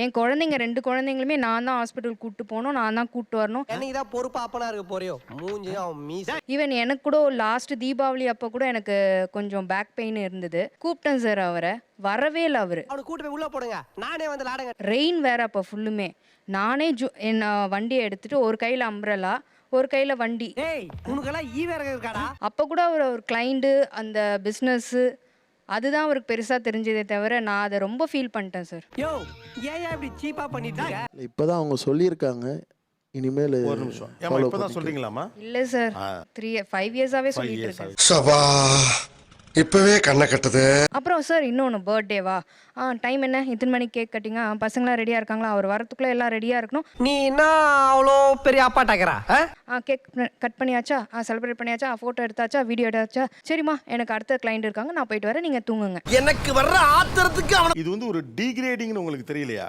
என் குழந்தைங்க 2 குழந்தைங்களுமே நான் தான் ஹாஸ்பிட்டல் கூட்டு போகணும், நான் தான் கூட்டு வரணும். என்னைக்கு தான் பொறுப்பா அப்பனா இருக்க போறியோ மூஞ்சியும் மீச. ஈவன் எனக்கு கூட லாஸ்ட் தீபாவளி அப்போ கூட எனக்கு கொஞ்சம் பேக் பெயின் இருந்தது. கூப்பிட்டேன் சார் அவரை, வரவே இல்லை அவரு. அவனை கூட்டு போய் உள்ள போடுங்க, நானே வந்து லாடுங்க. ரெயின் வேற அப்போ ஃபுல்லுமே. நானே என்ன வண்டியை எடுத்துட்டு ஒரு கையில் அம்ப்ரலா, ஒரு கையில் வண்டி. ஏய் உனக்கெல்லாம் வேற இருக்காடா? அப்போ கூட அவர் ஒரு கிளைண்ட்டு, அந்த பிஸ்னஸ்ஸு அதுதான் அவருக்கு பெருசாக தெரிஞ்சதே தவிர நான் அதை ரொம்ப ஃபீல் பண்ணிட்டேன் சார். யோ ஏன் இப்படி சீப்பா பண்ணிட்டு இருக்க? இப்போதான் அவங்க சொல்லியிருக்காங்க, இனிமேல் ஒரு நிமிஷம். ஏமா இப்பதான் சொல்றீங்களாமா? இல்லை சார், 5 இயர்ஸாகவே சொல்லிட்டு இருக்கேன். சபா இப்பவே கண்ணை கட்டுது. அப்புறம் சார் இன்னொன்று பர்த்டேவா, டைம் என்ன, இத்தனை மணிக்கு கேக் கட்டிங்க, பசங்களாம் ரெடியாக இருக்காங்களா, அவர் வரத்துக்குள்ளே எல்லாம் ரெடியாக இருக்கணும். நீ என்ன அவ்வளோ பெரிய அப்பாட்டாக்கிறா? கேக் கட் பண்ணியாச்சா, செலிப்ரேட் பண்ணியாச்சா, ஃபோட்டோ எடுத்தாச்சா, வீடியோ எடுத்தாச்சா, சரிம்மா எனக்கு அடுத்த கிளைண்ட் இருக்காங்க, நான் போயிட்டு வரேன், நீங்கள் தூங்குங்க. எனக்கு வர்ற ஆத்திரத்துக்கு அவன இது வந்து ஒரு டீக்ரேடிங்னு உங்களுக்கு தெரியலையா?